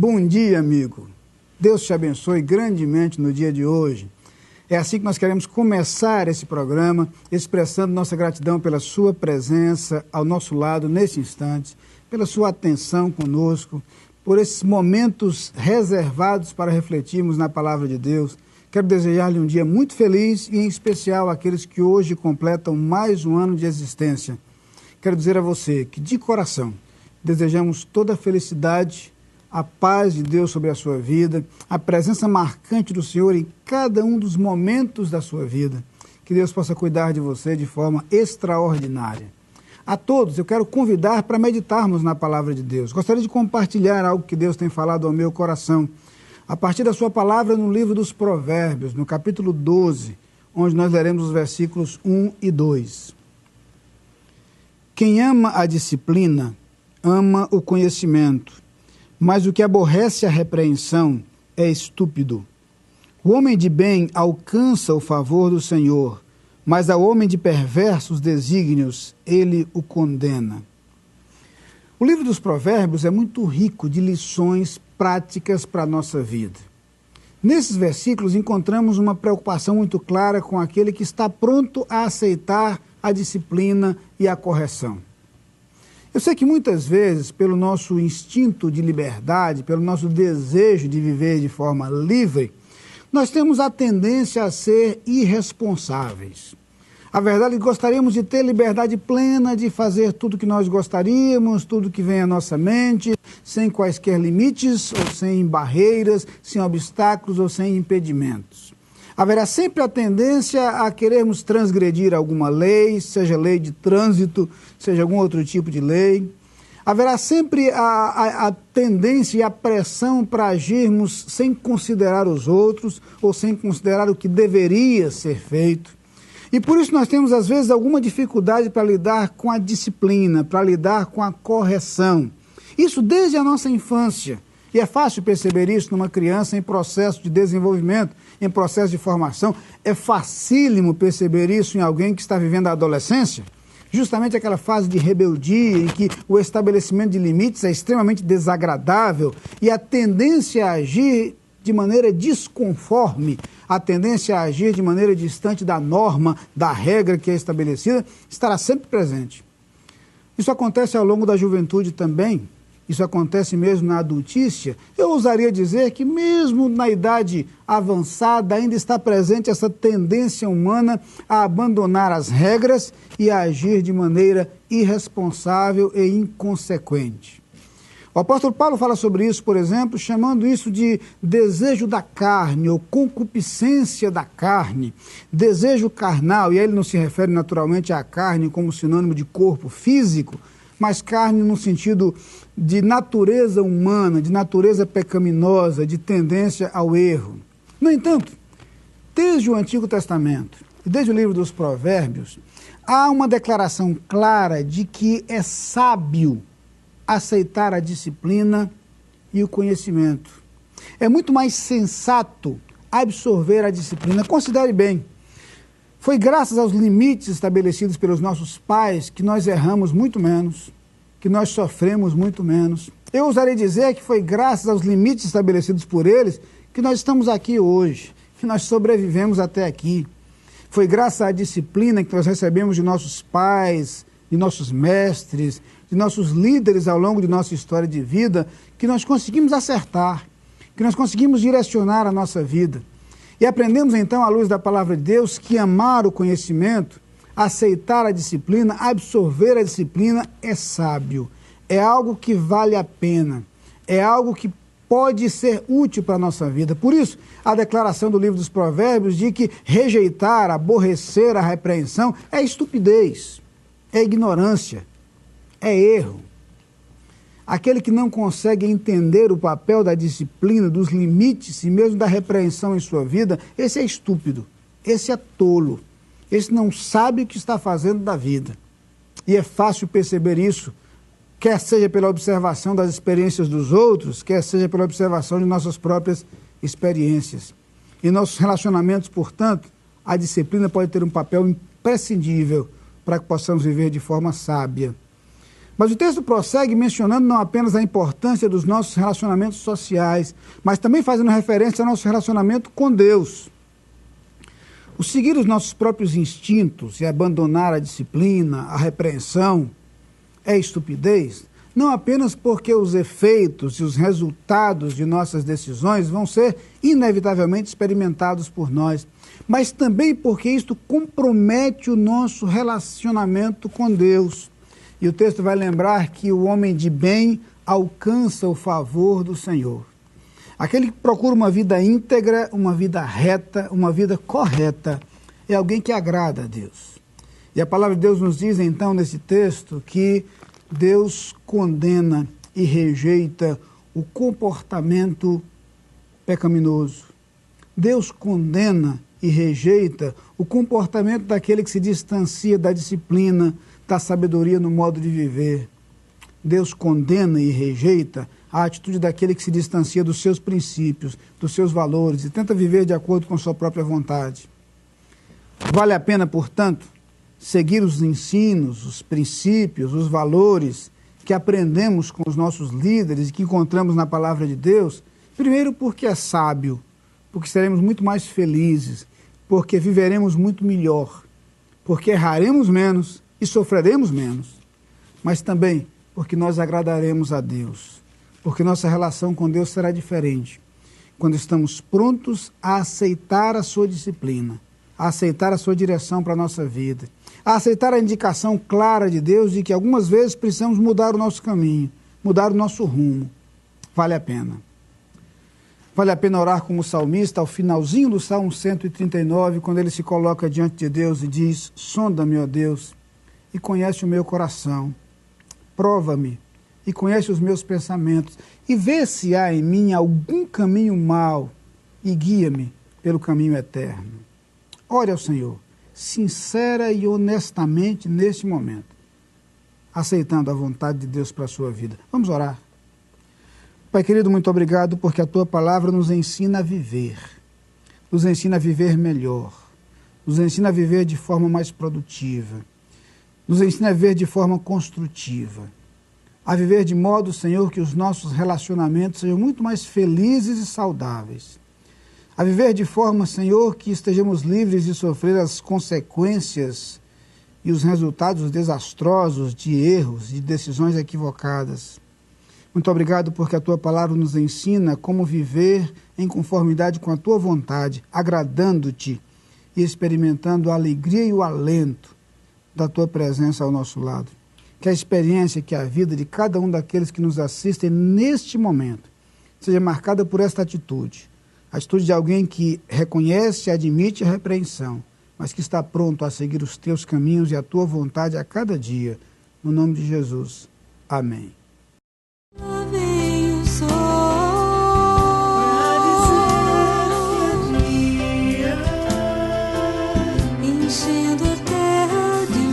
Bom dia, amigo. Deus te abençoe grandemente no dia de hoje. É assim que nós queremos começar esse programa, expressando nossa gratidão pela sua presença ao nosso lado nesse instante, pela sua atenção conosco, por esses momentos reservados para refletirmos na palavra de Deus. Quero desejar-lhe um dia muito feliz e, em especial, àqueles que hoje completam mais um ano de existência. Quero dizer a você que, de coração, desejamos toda a felicidade, a paz de Deus sobre a sua vida, a presença marcante do Senhor em cada um dos momentos da sua vida. Que Deus possa cuidar de você de forma extraordinária. A todos, eu quero convidar para meditarmos na palavra de Deus. Gostaria de compartilhar algo que Deus tem falado ao meu coração. A partir da sua palavra no livro dos Provérbios, no capítulo 12, onde nós leremos os versículos 1 e 2. Quem ama a disciplina, ama o conhecimento, mas o que aborrece a repreensão é estúpido. O homem de bem alcança o favor do Senhor, mas ao homem de perversos desígnios, ele o condena. O livro dos Provérbios é muito rico de lições práticas para a nossa vida. Nesses versículos encontramos uma preocupação muito clara com aquele que está pronto a aceitar a disciplina e a correção. Eu sei que muitas vezes, pelo nosso instinto de liberdade, pelo nosso desejo de viver de forma livre, nós temos a tendência a ser irresponsáveis. A verdade é que gostaríamos de ter liberdade plena de fazer tudo que nós gostaríamos, tudo que vem à nossa mente, sem quaisquer limites ou sem barreiras, sem obstáculos ou sem impedimentos. Haverá sempre a tendência a querermos transgredir alguma lei, seja lei de trânsito, seja algum outro tipo de lei. Haverá sempre a tendência e a pressão para agirmos sem considerar os outros ou sem considerar o que deveria ser feito. E por isso nós temos, às vezes, alguma dificuldade para lidar com a disciplina, para lidar com a correção. Isso desde a nossa infância. E é fácil perceber isso numa criança em processo de desenvolvimento, em processo de formação. É facílimo perceber isso em alguém que está vivendo a adolescência. Justamente aquela fase de rebeldia em que o estabelecimento de limites é extremamente desagradável e a tendência a agir de maneira desconforme, a tendência a agir de maneira distante da norma, da regra que é estabelecida, estará sempre presente. Isso acontece ao longo da juventude também, isso acontece mesmo na adultícia. Eu ousaria dizer que mesmo na idade avançada ainda está presente essa tendência humana a abandonar as regras e a agir de maneira irresponsável e inconsequente. O apóstolo Paulo fala sobre isso, por exemplo, chamando isso de desejo da carne, ou concupiscência da carne, desejo carnal, e aí ele não se refere naturalmente à carne como sinônimo de corpo físico, mas carne no sentido de natureza humana, de natureza pecaminosa, de tendência ao erro. No entanto, desde o Antigo Testamento e desde o livro dos Provérbios, há uma declaração clara de que é sábio aceitar a disciplina e o conhecimento. É muito mais sensato absorver a disciplina. Considere bem, foi graças aos limites estabelecidos pelos nossos pais que nós erramos muito menos, que nós sofremos muito menos. Eu ousaria dizer que foi graças aos limites estabelecidos por eles que nós estamos aqui hoje, que nós sobrevivemos até aqui. Foi graças à disciplina que nós recebemos de nossos pais, de nossos mestres, de nossos líderes ao longo de nossa história de vida, que nós conseguimos acertar, que nós conseguimos direcionar a nossa vida. E aprendemos então, à luz da palavra de Deus, que amar o conhecimento, aceitar a disciplina, absorver a disciplina é sábio, é algo que vale a pena, é algo que pode ser útil para a nossa vida. Por isso, a declaração do livro dos Provérbios de que rejeitar, aborrecer a repreensão é estupidez, é ignorância, é erro. Aquele que não consegue entender o papel da disciplina, dos limites e mesmo da repreensão em sua vida, esse é estúpido, esse é tolo, esse não sabe o que está fazendo da vida. E é fácil perceber isso, quer seja pela observação das experiências dos outros, quer seja pela observação de nossas próprias experiências. Em nossos relacionamentos, portanto, a disciplina pode ter um papel imprescindível para que possamos viver de forma sábia. Mas o texto prossegue mencionando não apenas a importância dos nossos relacionamentos sociais, mas também fazendo referência ao nosso relacionamento com Deus. O seguir os nossos próprios instintos e abandonar a disciplina, a repreensão, é estupidez, não apenas porque os efeitos e os resultados de nossas decisões vão ser inevitavelmente experimentados por nós, mas também porque isto compromete o nosso relacionamento com Deus. E o texto vai lembrar que o homem de bem alcança o favor do Senhor. Aquele que procura uma vida íntegra, uma vida reta, uma vida correta, é alguém que agrada a Deus. E a palavra de Deus nos diz então nesse texto que Deus condena e rejeita o comportamento pecaminoso. Deus condena e rejeita o comportamento daquele que se distancia da disciplina, da sabedoria no modo de viver. Deus condena e rejeita a atitude daquele que se distancia dos seus princípios, dos seus valores e tenta viver de acordo com sua própria vontade. Vale a pena, portanto, seguir os ensinos, os princípios, os valores que aprendemos com os nossos líderes e que encontramos na palavra de Deus, primeiro porque é sábio, porque seremos muito mais felizes, porque viveremos muito melhor, porque erraremos menos e sofreremos menos, mas também porque nós agradaremos a Deus, porque nossa relação com Deus será diferente quando estamos prontos a aceitar a sua disciplina, a aceitar a sua direção para a nossa vida, a aceitar a indicação clara de Deus de que algumas vezes precisamos mudar o nosso caminho, mudar o nosso rumo. Vale a pena. Vale a pena orar como o salmista ao finalzinho do Salmo 139, quando ele se coloca diante de Deus e diz: sonda-me, ó Deus, e conhece o meu coração. Prova-me e conhece os meus pensamentos, e vê se há em mim algum caminho mau, e guia-me pelo caminho eterno. Ore ao Senhor, sincera e honestamente neste momento, aceitando a vontade de Deus para a sua vida. Vamos orar. Pai querido, muito obrigado porque a Tua palavra nos ensina a viver melhor, nos ensina a viver de forma mais produtiva, nos ensina a viver de forma construtiva, a viver de modo, Senhor, que os nossos relacionamentos sejam muito mais felizes e saudáveis, a viver de forma, Senhor, que estejamos livres de sofrer as consequências e os resultados desastrosos de erros, de decisões equivocadas. Muito obrigado porque a Tua palavra nos ensina como viver em conformidade com a Tua vontade, agradando-Te e experimentando a alegria e o alento da Tua presença ao nosso lado. Que a experiência, que a vida de cada um daqueles que nos assistem neste momento seja marcada por esta atitude. A atitude de alguém que reconhece e admite a repreensão, mas que está pronto a seguir os Teus caminhos e a Tua vontade a cada dia. No nome de Jesus. Amém. Lá vem o sol pra dizer que é dia, enchendo a terra de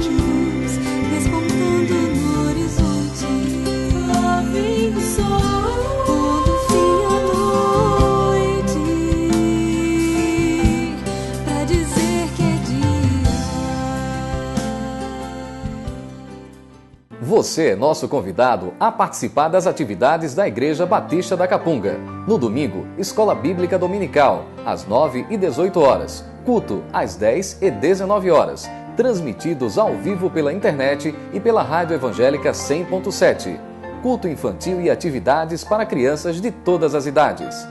luz, despontando no horizonte. Lá vem o sol, pondo fim à noite, pra dizer que é dia. Você é nosso convidado a participar das atividades da Igreja Batista da Capunga. No domingo, Escola Bíblica Dominical, às 9 e 18 horas. Culto, às 10 e 19 horas. Transmitidos ao vivo pela internet e pela Rádio Evangélica 100.7. Culto infantil e atividades para crianças de todas as idades.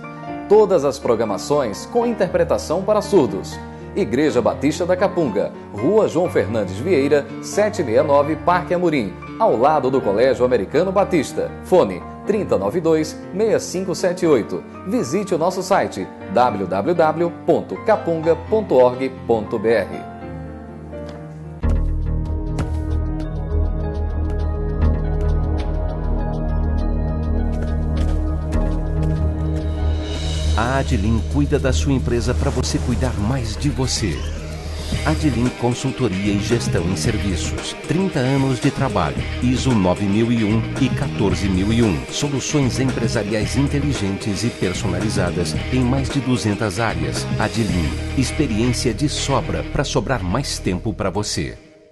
Todas as programações com interpretação para surdos. Igreja Batista da Capunga, Rua João Fernandes Vieira, 769, Parque Amorim, ao lado do Colégio Americano Batista. Fone 3092-6578. Visite o nosso site www.capunga.org.br. A Adlin cuida da sua empresa para você cuidar mais de você. Adlin Consultoria e Gestão em Serviços. 30 anos de trabalho. ISO 9001 e 14001. Soluções empresariais inteligentes e personalizadas em mais de 200 áreas. Adlin. Experiência de sobra para sobrar mais tempo para você.